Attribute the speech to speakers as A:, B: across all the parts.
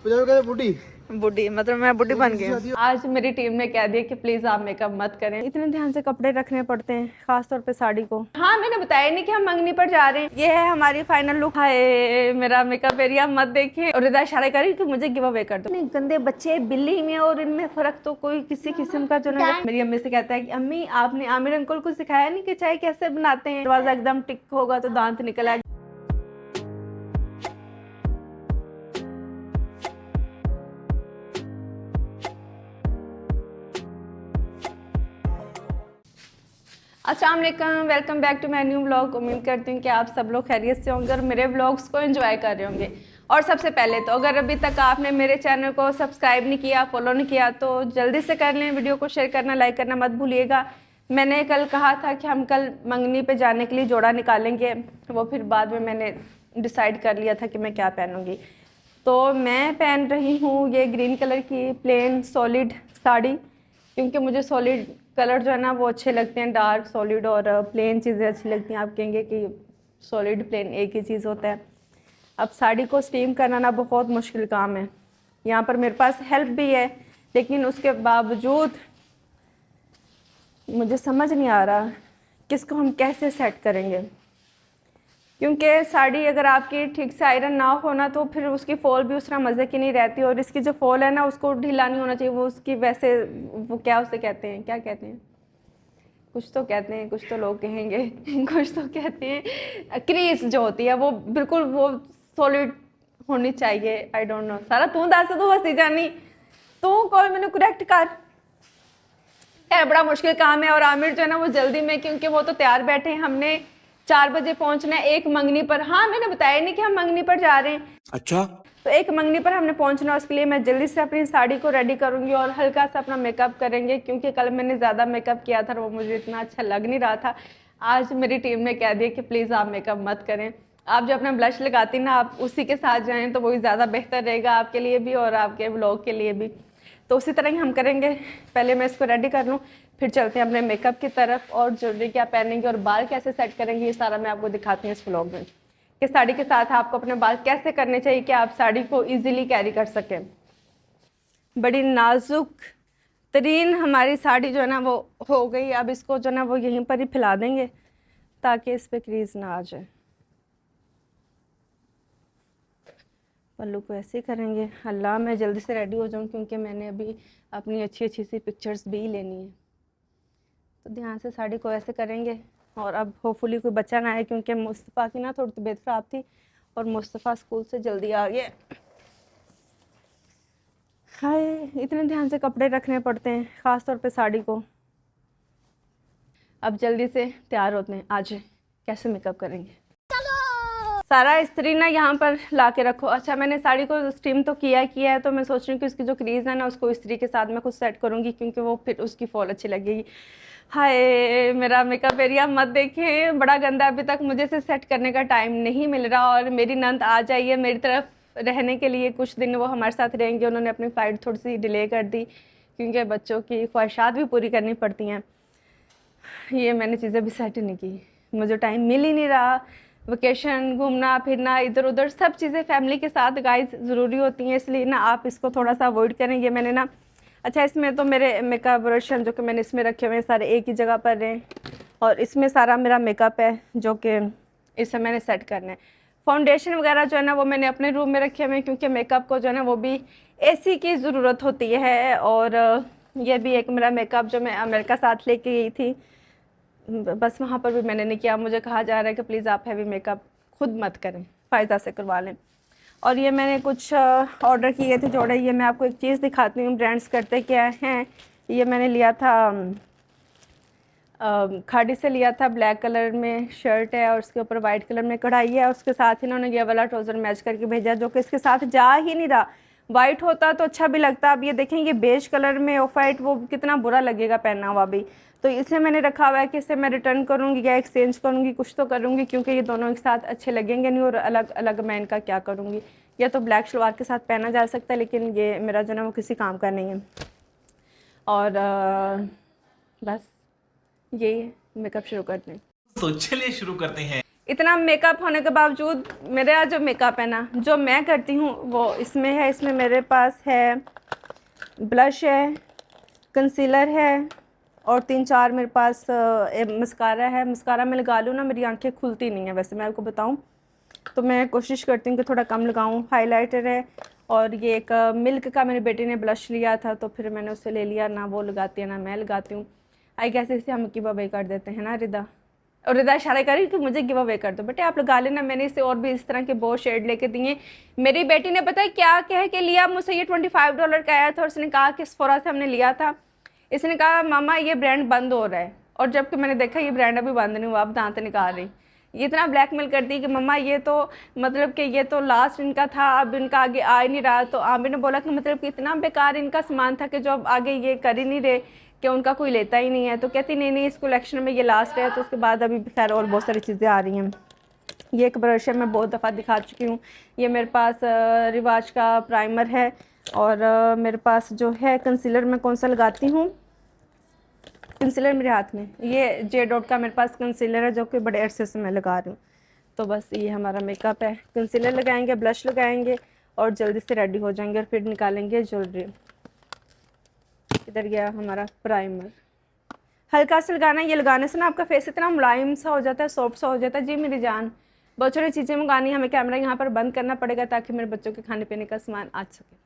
A: बुढ़ी
B: बुढ़ी मतलब मैं बुढ़ी बन गई। आज मेरी टीम ने कह दिया कि प्लीज आप मेकअप मत करें, इतने ध्यान से कपड़े रखने पड़ते हैं, खासतौर पे साड़ी को। हाँ मैंने बताया नहीं कि हम मंगनी पर जा रहे हैं। ये है हमारी फाइनल लुक। हाय मेरा मेकअप एरिया मत देखें। और रिदा इशारा करी कि मुझे गिव अवे कर दो। नहीं गंदे बच्चे बिल्ली में और इनमें फर्क तो कोई किसी किस्म का जो ना। मेरी अम्मी से कहता है कि अम्मी आपने आमिर अंकल को सिखाया नहीं कि चाय कैसे बनाते हैं। दरवाजा एकदम टिक होगा तो दांत निकल आएगा। अस्सलाम वालेकुम, welcome back to my new vlog. उम्मीद करती हूँ कि आप सब लोग खैरियत से होंगे और मेरे व्लॉग्स को एंजॉय कर रहे होंगे। और सबसे पहले तो अगर अभी तक आपने मेरे चैनल को सब्सक्राइब नहीं किया, फॉलो नहीं किया तो जल्दी से कर लें। वीडियो को शेयर करना, लाइक करना मत भूलिएगा। मैंने कल कहा था कि हम कल मंगनी पे जाने के लिए जोड़ा निकालेंगे, वो फिर बाद में मैंने डिसाइड कर लिया था कि मैं क्या पहनूँगी। तो मैं पहन रही हूँ ये ग्रीन कलर की प्लेन सॉलिड साड़ी, क्योंकि मुझे सॉलिड कलर जो है ना वो अच्छे लगते हैं। डार्क सॉलिड और प्लेन चीज़ें अच्छी लगती हैं। आप कहेंगे कि सॉलिड प्लेन एक ही चीज़ होता है। अब साड़ी को स्टीम करना ना बहुत मुश्किल काम है। यहाँ पर मेरे पास हेल्प भी है, लेकिन उसके बावजूद मुझे समझ नहीं आ रहा कि इसको हम कैसे सेट करेंगे, क्योंकि साड़ी अगर आपकी ठीक से आयरन ना हो ना तो फिर उसकी फॉल भी उस तरह मज़े की नहीं रहती। और इसकी जो फॉल है ना उसको ढीला नहीं होना चाहिए। वो उसकी वैसे वो क्या उसे कहते हैं, क्या कहते हैं, कुछ तो कहते हैं, कुछ तो लोग कहेंगे कुछ तो कहते हैं, क्रीज जो होती है वो बिल्कुल वो सॉलिड होनी चाहिए। I don't know. सारा तू दस तू हसी जानी, तू कॉल मैंने करेक्ट कर। यार बड़ा मुश्किल काम है। और आमिर जो है ना वो जल्दी में, क्योंकि वो तो तैयार बैठे हैं। हमने 4 बजे पहुंचना है एक मंगनी पर। हाँ मैंने बताया नहीं कि हम मंगनी पर जा रहे हैं।
A: अच्छा,
B: तो एक मंगनी पर हमने पहुंचना है, उसके लिए मैं जल्दी से अपनी साड़ी को रेडी करूंगी और हल्का सा अपना मेकअप करेंगे, क्योंकि कल मैंने ज़्यादा मेकअप किया था और वो मुझे इतना अच्छा लग नहीं रहा था। आज मेरी टीम ने कह दिया कि प्लीज़ आप मेकअप मत करें, आप जो अपना ब्लश लगाती ना आप उसी के साथ जाएँ तो वही ज़्यादा बेहतर रहेगा आपके लिए भी और आपके व्लॉग के लिए भी। तो उसी तरह ही हम करेंगे। पहले मैं इसको रेडी कर लूँ, फिर चलते हैं अपने मेकअप की तरफ। और ज्वेलरी क्या पहनेंगे और बाल कैसे सेट करेंगे ये सारा मैं आपको दिखाती हूँ इस व्लॉग में, कि साड़ी के साथ आपको अपने बाल कैसे करने चाहिए कि आप साड़ी को इजीली कैरी कर सकें। बड़ी नाजुक तरीन हमारी साड़ी जो है ना वो हो गई। अब इसको जो है ना वो यहीं पर ही फैला देंगे ताकि इस पर क्रीज ना आ जाए। पल्लू को ऐसे ही करेंगे। अल्लाह मैं जल्दी से रेडी हो जाऊँ, क्योंकि मैंने अभी अपनी अच्छी अच्छी सी पिक्चर्स भी लेनी है। तो ध्यान से साड़ी को ऐसे करेंगे। और अब होपफुली कोई बच्चा ना आए, क्योंकि मुस्तफ़ा की ना थोड़ी तबीयत ख़राब थी और मुस्तफ़ा स्कूल से जल्दी आ गया। हाय इतने ध्यान से कपड़े रखने पड़ते हैं, ख़ास तौर पे साड़ी को। अब जल्दी से तैयार होते हैं। आज कैसे मेकअप करेंगे। सारा इस्त्री ना यहाँ पर ला के रखो। अच्छा मैंने साड़ी को स्टीम तो किया है, तो मैं सोच रही हूँ कि उसकी जो क्रीज है ना उसको इस्त्री के साथ मैं खुद सेट करूँगी, क्योंकि वो फिर उसकी फॉल अच्छी लगेगी। हाय मेरा मेकअप एरिया मत देखें, बड़ा गंदा। अभी तक मुझे इसे सेट करने का टाइम नहीं मिल रहा। और मेरी नंद आ जाइए मेरी तरफ रहने के लिए, कुछ दिन वो हमारे साथ रहेंगे। उन्होंने अपनी फ़्लाइट थोड़ी सी डिले कर दी, क्योंकि बच्चों की ख्वाहिशात भी पूरी करनी पड़ती हैं। ये मैंने चीज़ें भी सेट नहीं की, मुझे टाइम मिल ही नहीं रहा। वेकेशन, घूमना फिरना, इधर उधर सब चीज़ें फैमिली के साथ गाइस ज़रूरी होती हैं, इसलिए ना आप इसको थोड़ा सा अवॉइड करें। ये मैंने ना अच्छा इसमें तो मेरे मेकअप ब्रश जो कि मैंने इसमें रखे हुए हैं सारे एक ही जगह पर रहें। और इसमें सारा मेरा मेकअप है जो कि इसे मैंने सेट करना है। फाउंडेशन वगैरह जो है ना वो मैंने अपने रूम में रखे हुए हैं, क्योंकि मेकअप को जो है ना वो भी एसी की ज़रूरत होती है। और ये भी एक मेरा मेकअप जो मैं अमेरिका साथ लेके गई थी, बस वहाँ पर भी मैंने नहीं किया। मुझे कहा जा रहा है कि प्लीज़ आप हैवी मेकअप खुद मत करें, फ़ायदा से करवा लें। और ये मैंने कुछ ऑर्डर किए थे जोड़े। ये मैं आपको एक चीज़ दिखाती हूँ ब्रांड्स करते क्या हैं। ये मैंने लिया था खाड़ी से लिया था, ब्लैक कलर में शर्ट है और उसके ऊपर वाइट कलर में कढ़ाई है। उसके साथ इन्होंने ये वाला ट्राउज़र मैच करके भेजा, जो कि इसके साथ जा ही नहीं रहा। वाइट होता तो अच्छा भी लगता। अब ये देखें ये बेज कलर में ऑफ वाइट, वो कितना बुरा लगेगा पहना हुआ भी। तो इसे मैंने रखा हुआ है कि इसे मैं रिटर्न करूँगी या एक्सचेंज करूँगी, कुछ तो करूँगी, क्योंकि ये दोनों एक साथ अच्छे लगेंगे नहीं। और अलग अलग मैं इनका क्या करूँगी। या तो ब्लैक शलवार के साथ पहना जा सकता है, लेकिन ये मेरा जो है वो किसी काम का नहीं है। और बस यही है, मेकअप शुरू करते हैं।
C: तो चलिए शुरू करते हैं।
B: इतना मेकअप होने के बावजूद मेरे यहाँ जो मेकअप है ना, जो मैं करती हूँ वो इसमें है। इसमें मेरे पास है ब्लश है, कंसीलर है और 3-4 मेरे पास मस्कारा है। मस्कारा मैं लगा लूँ ना मेरी आंखें खुलती नहीं है, वैसे मैं आपको बताऊँ तो मैं कोशिश करती हूँ कि थोड़ा कम लगाऊँ। हाइलाइटर है और ये एक मिल्क का मेरी बेटी ने ब्लश लिया था तो फिर मैंने उससे ले लिया, ना वो लगाती है ना मैं लगाती हूँ। आई गेस इसे हम गिव अवे कर देते हैं ना रिदा। और रिदा इशारा करी कि मुझे गिव अवे कर दो, बेटे आप लगा लेना। मैंने इसे और भी इस तरह के बहुत शेड लेके दिए। मेरी बेटी ने पता है क्या कह के लिया मुझसे, ये $25 का आया था और उसने कहा कि स्फोरा से हमने लिया था। इसने कहा मामा ये ब्रांड बंद हो रहा है, और जबकि मैंने देखा ये ब्रांड अभी बंद नहीं हुआ, अब दांत निकाल रही। ये इतना ब्लैकमेल करती कि मम्मा ये तो मतलब कि ये तो लास्ट इनका था, अब इनका आगे आ ही नहीं रहा। तो आमिर ने बोला कि मतलब कि इतना बेकार इनका सामान था कि जो अब आगे ये कर ही नहीं रहे, कि उनका कोई लेता ही नहीं है। तो कहती नहीं नहीं इस कलेक्शन में ये लास्ट है। तो उसके बाद अभी खैर और बहुत सारी चीज़ें आ रही हैं। ये एक ब्रश है, मैं बहुत दफ़ा दिखा चुकी हूँ। ये मेरे पास रिवाज का प्राइमर है और मेरे पास जो है कंसीलर मैं कौन सा लगाती हूँ, कंसीलर मेरे हाथ में ये जे डॉट का मेरे पास कंसीलर है जो कि बड़े अरसे से मैं लगा रही हूँ। तो बस ये हमारा मेकअप है। कंसीलर लगाएंगे, ब्लश लगाएंगे और जल्दी से रेडी हो जाएंगे और फिर निकालेंगे ज्वेलरी। इधर गया हमारा प्राइमर, हल्का सा लगाना। ये लगाने से ना आपका फेस इतना मुलायम सा हो जाता है, सॉफ्ट सा हो जाता है। जी मेरी जान, बहुत सारी चीज़ें मंगानी, हमें कैमरा यहाँ पर बंद करना पड़ेगा ताकि मेरे बच्चों के खाने पीने का सामान आ सके।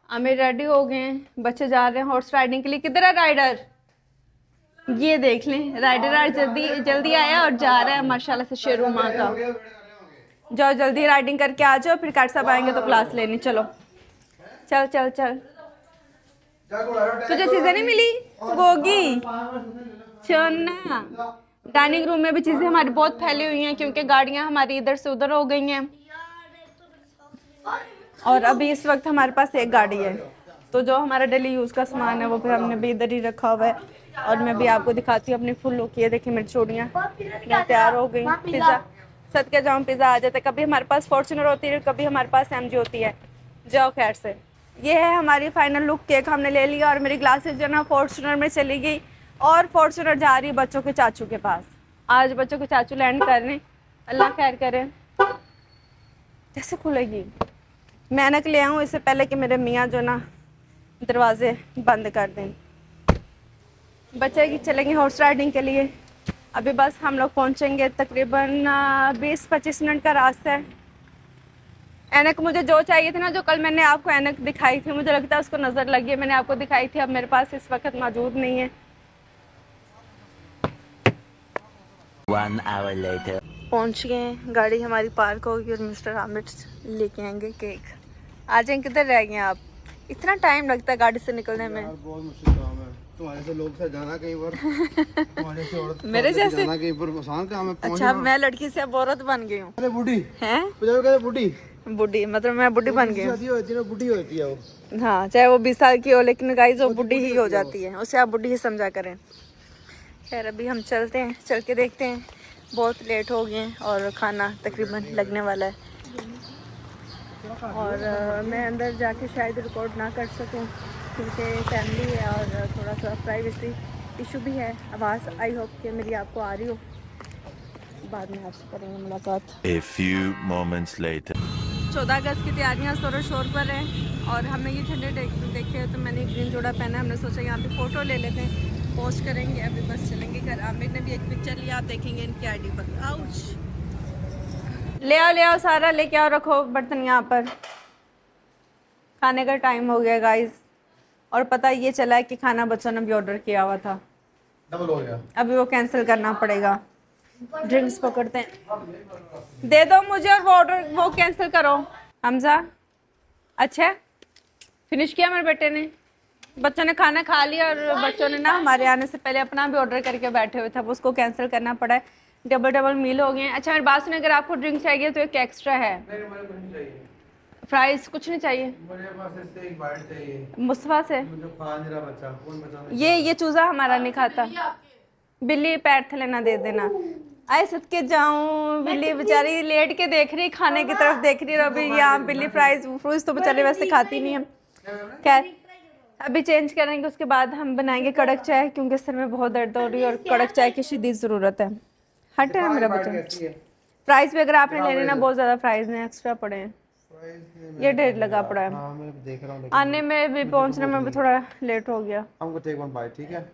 B: हमें रेडी हो गए हैं, बच्चे जा रहे हैं हॉर्स राइडिंग के लिए। किधर है राइडर? ये देख लें, राइडर आज जल्दी आया और जा रहा है माशाल्लाह से शेरू माँ का। जाओ जल्दी राइडिंग करके आ जाओ, फिर काट साहब आएंगे तो क्लास लेनी। चलो चल चल चल। तुझे चीज़ें नहीं मिली गोगी? चलना। डाइनिंग रूम में भी चीज़ें हमारी बहुत फैली हुई हैं क्योंकि गाड़ियाँ हमारी इधर से उधर हो गई हैं और अभी इस वक्त हमारे पास एक गाड़ी है। तो जो हमारा डेली यूज़ का सामान है वो फिर हमने भी इधर ही रखा हुआ है। और मैं भी आपको दिखाती हूँ अपनी फुल लुक। ये देखिए मेरी चूड़ियाँ मैं तैयार हो गई। पिज़्ज़ा सदके जाऊँ पिज़्ज़ा आ जाता है। कभी हमारे पास फॉर्चूनर होती है, कभी हमारे पास MG होती है। जाओ खैर से। ये है हमारी फाइनल लुक। केक हमने ले लिया और मेरी ग्लासेस जो ना फॉर्चूनर में चली गई और फॉर्चूनर जा रही बच्चों के चाचू के पास। आज बच्चों के चाचू लैंड कर रहे हैं, अल्लाह खैर करे। कैसे खुलेगी? मैं ऐनक ले आऊँ इससे पहले कि मेरे मियाँ जो ना दरवाजे बंद कर दें। बच्चे की चलेंगे हॉर्स राइडिंग के लिए। अभी बस हम लोग पहुँचेंगे, तकरीबन 20-25 मिनट का रास्ता है। ऐनक मुझे जो चाहिए थी ना, जो कल मैंने आपको ऐनक दिखाई थी, मुझे लगता है उसको नज़र लगी है, मैंने आपको दिखाई थी, अब मेरे पास इस वक्त मौजूद नहीं है।
A: 1 hour later.
B: पहुँच गए, गाड़ी हमारी पार्क होगी और मिस्टर आमिर लेके आएंगे केक। आ जाएं, किधर रह गए आप? इतना टाइम लगता है गाड़ी से निकलने में।
C: बहुत मुश्किल काम है। तुम्हारे से लोग से जाना कहीं पर, तुम्हारे से औरत
B: मेरे जैसे
C: जाना कहीं पर आसान काम है।
B: अच्छा मैं लड़की से अब औरत बन गई हूँ।
C: अरे बूढ़ी
B: हैं?
C: बूढ़ी
B: बुढ़ी मतलब मैं बुढ़ी बन गई हूँ।
C: होती है, बूढ़ी होती है वो।
B: हाँ चाहे वो 20 साल की हो, लेकिन गाइस वो बुढ़ी ही हो जाती है, उसे आप बुढ़ी ही समझा करें। खैर अभी हम चलते हैं, चल के देखते हैं। बहुत लेट हो गए हैं और खाना तकरीबन लगने वाला है। और मैं अंदर जाके शायद रिकॉर्ड ना कर सकूं क्योंकि फैमिली है और थोड़ा सा प्राइवेसी इशू भी है। आवाज़ आई होप कि मेरी आपको आ रही हो। बाद में आपसे करेंगे मुलाकात।
A: A few moments later.
B: 14 अगस्त की तैयारियां जोरों शोर पर हैं और हमने ये झंडे देखे तो मैंने एक ग्रीन जोड़ा पहना है। हमने सोचा यहाँ पे फ़ोटो ले लेते हैं, पोस्ट करेंगे। अभी बस चलेंगे घर। आमिर ने भी एक पिक्चर लिया, आप देखेंगे इनकी ID पर। आउच, ले आओ सारा लेके आओ, रखो बर्तन यहाँ पर। खाने का टाइम हो गया गाइस और पता ये चला है कि खाना बच्चों ने भी ऑर्डर किया हुआ था,
C: डबल हो गया।
B: अभी वो कैंसिल करना पड़ेगा। ड्रिंक्स पकड़ते हैं, दे दो मुझे और वो ऑर्डर वो कैंसिल करो। हमजा अच्छा फिनिश किया मेरे बेटे ने। बच्चों ने खाना खा लिया और बच्चों ने ना हमारे आने से पहले अपना भी ऑर्डर करके बैठे हुए थे, वो उसको कैंसिल करना पड़ा है। डबल मील हो गए हैं। अच्छा मेरी बात सुनिए, अगर आपको ड्रिंक चाहिए तो एक एक्स्ट्रा है। फ्राइज कुछ नहीं चाहिए?
C: मुझे बस इससे एक बाइट चाहिए।
B: मुस्तफा से
C: मुझे खा नहीं रहा बच्चा, कौन बचाना?
B: ये चूज़ा हमारा नहीं खाता। बिल्ली पैर थले ना दे देना। आए सदके जाऊं, बिल्ली बेचारी लेट के देख रही, खाने की तरफ देख रही। और अभी यहाँ बिल्ली फ्रूज तो बेचारी वैसे खाती नहीं है। खैर अभी चेंज करेंगे, उसके बाद हम बनाएंगे कड़क चाय क्योंकि सर में बहुत दर्द हो रही है और कड़क चाय की शदीद ज़रूरत है। हट है मेरा बच्चा।
C: कैसी है?
B: प्राइस भी अगर आपने लेने ना बहुत ज़्यादा प्राइस ने एक्स्ट्रा पड़े हैं, ये ढेर लगा पड़ा है।
C: हाँ मैं देख रहा हूँ,
B: आने में भी पहुंचने में भी थोड़ा लेट हो गया।
C: हमको टेक वन बाइट, ठीक है?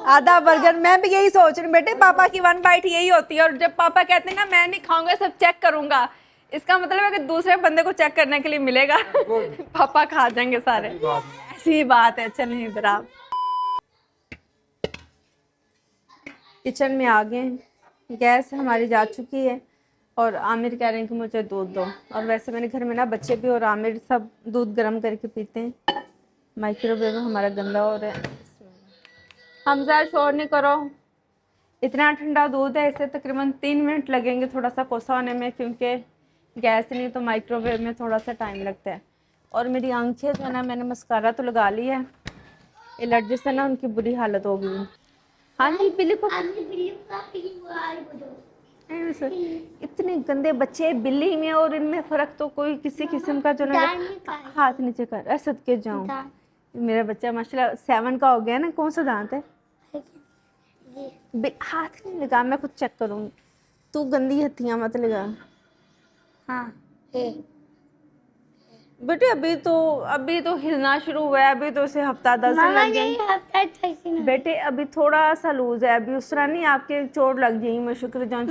B: आधा बर्गर, मैं भी यही सोच रही हूँ बेटे, पापा की 1 बाइट यही होती है। और जब पापा कहते हैं ना मैं नहीं खाऊंगा सब चेक करूंगा, इसका मतलब है कि दूसरे बंदे को चेक करने के लिए मिलेगा। पापा खा जाएंगे सारे, ऐसी बात है। चलें इधर आप किचन में आ गए, गैस हमारी जा चुकी है और आमिर कह रहे हैं कि मुझे दूध दो। और वैसे मेरे घर में ना बच्चे भी और आमिर सब दूध गर्म करके पीते हैं। माइक्रोवेव हमारा गंदा हो रहा है। हमजा शोर नहीं करो, इतना ठंडा दूध है, इसे तकरीबन 3 मिनट लगेंगे थोड़ा सा कोसा होने में, क्योंकि गैस नहीं तो माइक्रोवेव में थोड़ा सा टाइम लगता है। और मेरी आंखें जो है ना, मैंने मस्कारा तो लगा लिया है, एलर्जी से ना उनकी बुरी हालत हो गई। हाँ जी बिल्ली को, इतने गंदे बच्चे बिल्ली में और इनमें फ़र्क तो कोई किसी किस्म का जो ना। हाथ नीचे कर, ऐसा के जाऊँ। मेरा बच्चा माशाल्लाह 7 का हो गया ना। कौन सा दांत है? हाथ नहीं लगा, मैं खुद चेक करूँगी। तू गंदी हथियाँ मत लगा। हाँ बेटे अभी तो हिलना शुरू हुआ है, अभी तो उसे हफ्ता 10 दिन लग गए। बेटे अभी थोड़ा सा लूज है, अभी उस तरह नहीं आपके चोट लग जाएगी। मैं शुक्र जान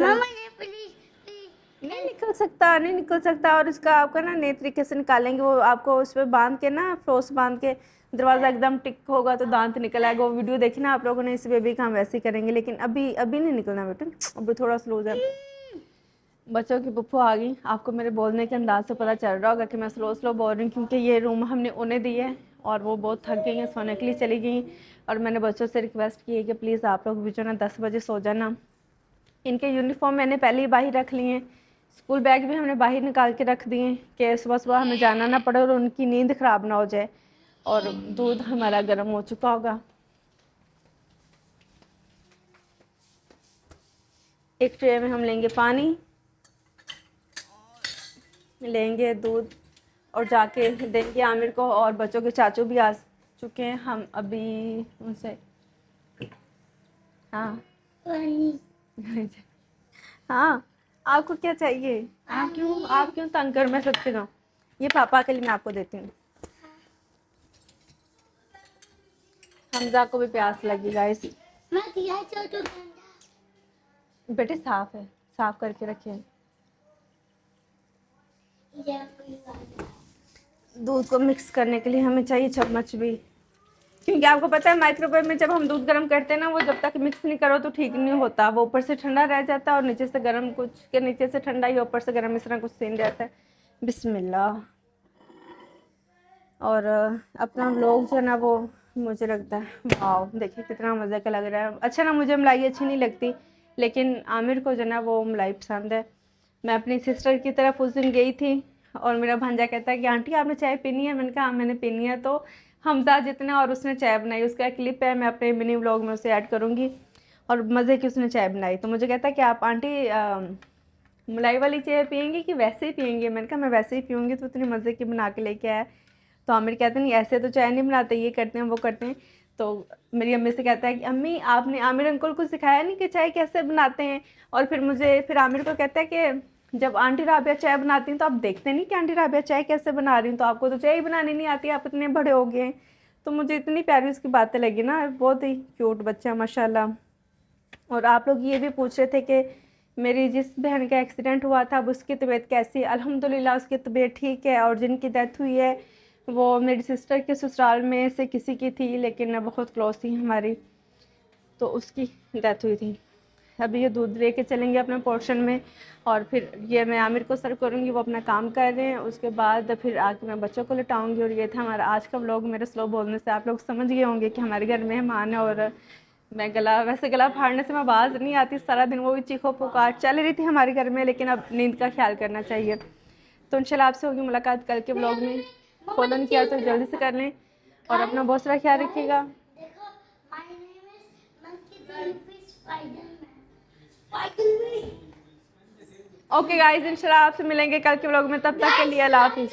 B: नहीं निकल सकता। और इसका आपका ना नए तरीके से निकालेंगे, वो आपको उस पर बांध के ना, फ्रोस बांध के दरवाज़ा एकदम टिक होगा तो दांत निकल आएगा। वो वीडियो देखी ना आप लोगों ने, इस बेबी का हम वैसे ही करेंगे। लेकिन अभी नहीं निकलना बेटे, अभी थोड़ा स्लो है। बच्चों की पुप्पो आ गई। आपको मेरे बोलने के अंदाज से पता चल रहा होगा कि मैं स्लो बोल रही हूँ, क्योंकि ये रूम हमने उन्हें दी है और वो बहुत थक गई हैं, सोने के लिए चली गई। और मैंने बच्चों से रिक्वेस्ट की है कि प्लीज़ आप लोग भी जो ना 10 बजे सो जाना। इनके यूनिफॉर्म मैंने पहले ही बाहर रख लिए हैं, स्कूल बैग भी हमने बाहर निकाल के रख दिए कि सुबह हमें जाना ना पड़े और उनकी नींद ख़राब ना हो जाए। और दूध हमारा गर्म हो चुका होगा। एक ट्रे में हम लेंगे पानी, लेंगे दूध और जाके देंगे आमिर को। और बच्चों के चाचू भी आ चुके हैं, हम अभी उनसे हाँ हाँ आपको क्या चाहिए? आप क्यों तंग कर? मैं सकती हूँ, ये पापा के लिए मैं आपको देती हूँ। हमजा को भी प्यास लगी गाइस। बेटे साफ है, साफ करके रखें। दूध को मिक्स करने के लिए हमें चाहिए चम्मच भी, क्योंकि आपको पता है माइक्रोवेव में जब हम दूध गर्म करते हैं ना, वो जब तक मिक्स नहीं करो तो ठीक नहीं होता। वो ऊपर से ठंडा रह जाता है और नीचे से गर्म, कुछ के नीचे से ठंडा ही ऊपर से गर्म, इस तरह कुछ सीन रहता है। बिस्मिल्लाह। और अपना व्लॉग जो है ना, वो मुझे लगता है वाह, देखिए कितना मज़े का लग रहा है। अच्छा ना, मुझे मलाई अच्छी नहीं लगती, लेकिन आमिर को जो ना वो मलाई पसंद है। मैं अपनी सिस्टर की तरफ उस दिन गई थी और मेरा भांजा कहता है कि आंटी आपने चाय पीनी है? मैंने कहा हाँ मैंने पीनी है। तो हमजा जितना और उसने चाय बनाई, उसका एक क्लिप है, मैं अपने मिनी व्लॉग में उसे ऐड करूँगी। और मज़े की उसने चाय बनाई। तो मुझे कहता है कि आप आंटी मलाई वाली चाय पियेंगी कि वैसे ही पियेंगी? मैंने कहा मैं वैसे ही पीऊँगी। तो इतनी मज़े की बना के लेके आया। तो आमिर कहते नहीं ऐसे तो चाय नहीं बनाते, ये करते हैं वो करते हैं। तो मेरी अम्मी से कहता है कि अम्मी आपने आमिर अंकल को सिखाया नहीं कि चाय कैसे बनाते हैं? और फिर आमिर को कहता है कि जब आंटी राबिया चाय बनाती हैं तो आप देखते नहीं कि आंटी राबिया चाय कैसे बना रही हूँ, तो आपको तो चाय ही बनानी नहीं आती, आप इतने बड़े हो गए हैं। तो मुझे इतनी प्यारी उसकी बातें लगी ना, बहुत ही क्यूट बच्चा माशाल्लाह। और आप लोग ये भी पूछ रहे थे कि मेरी जिस बहन का एक्सीडेंट हुआ था अब उसकी तबीयत कैसी है? अल्हम्दुलिल्लाह उसकी तबीयत ठीक है। और जिनकी डेथ हुई है वो मेरी सिस्टर के ससुराल में से किसी की थी, लेकिन बहुत क्लोज थी हमारी, तो उसकी डेथ हुई थी। अभी ये दूध लेके चलेंगे अपने पोर्शन में और फिर ये मैं आमिर को सर्व करूँगी, वो अपना काम कर रहे हैं। उसके बाद फिर आके मैं बच्चों को लटाऊँगी। और ये था हमारा आज का व्लॉग। मेरे स्लो बोलने से आप लोग समझ गए होंगे कि हमारे घर मेहमान है। और मैं गला फाड़ने से मैं आवाज़ नहीं आती, सारा दिन वो भी चीखो पुकार चल रही थी हमारे घर में, लेकिन अब नींद का ख्याल करना चाहिए। तो इंशाल्लाह आपसे होगी मुलाकात कल के व्लॉग में। फॉलो नहीं किया तो जल्दी से कर लें और अपना बहुत सारा ख्याल रखिएगा। ओके गाइस, इंशाल्लाह आपसे मिलेंगे कल के व्लॉग में, तब तक के लिए अल्लाह हाफिज़।